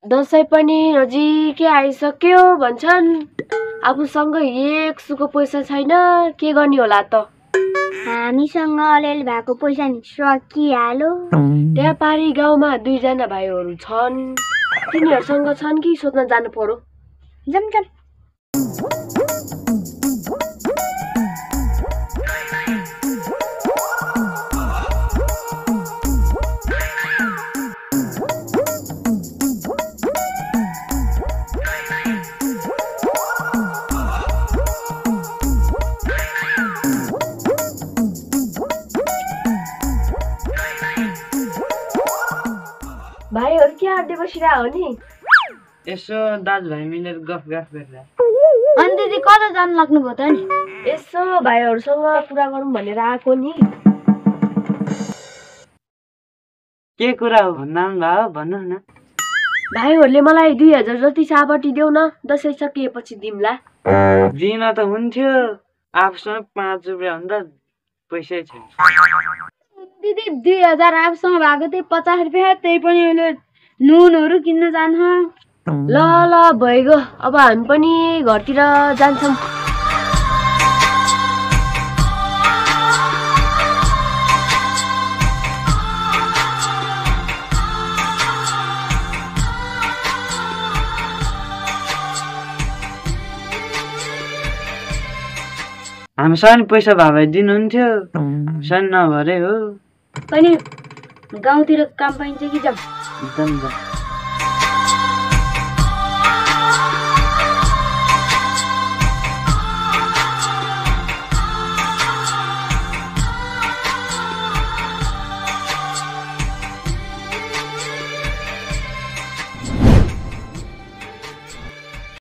दसैँ पनि नजिकै आइसक्यो भन्छन्। आफूसँग एक सुको पैसा छैन, के गर्ने होला त? हामीसँग अलिअलि भएको पैसा नि सकिहाल्यो। त्यहाँ पारी गाउँमा 2 जना भाइहरू छन्, तिनीहरूसँग छन् कि सोध्न जानु पर्यो। जाम जाम। भाइहरू के आड्दै बसिरह हो नि? यसो दाजुभाइ मिलेर गफ गरेर। अनि दिदी कता जान लाग्नुभयो त नि? यसो भाइहरूसँग कुरा गरौँ भनेर आएको नि। के कुरा हो भन्दा भाइ भन्नु न। भाइहरूले मलाई 2000 जति साबटी देऊ न, दसैँ सकिएपछि दिम्ला। दिन त हुन्थ्यो, आफूसँग 5 रुपियाँ भन्दा पैसै छैन। दिदी 2000 आफूसँग भएको त्यही 50 रुपियाँ, त्यही पनि अहिले नुनहरू किन्न जान्छ। ल ल भइगयो, अब हामी पनि घरतिर जान्छौँ। हामीसँग पैसा भए दिनुहुन्थ्यो, हामीसँग नभरे हो। अनि गाउँतिर काम पाइन्छ कि जाम? एकदम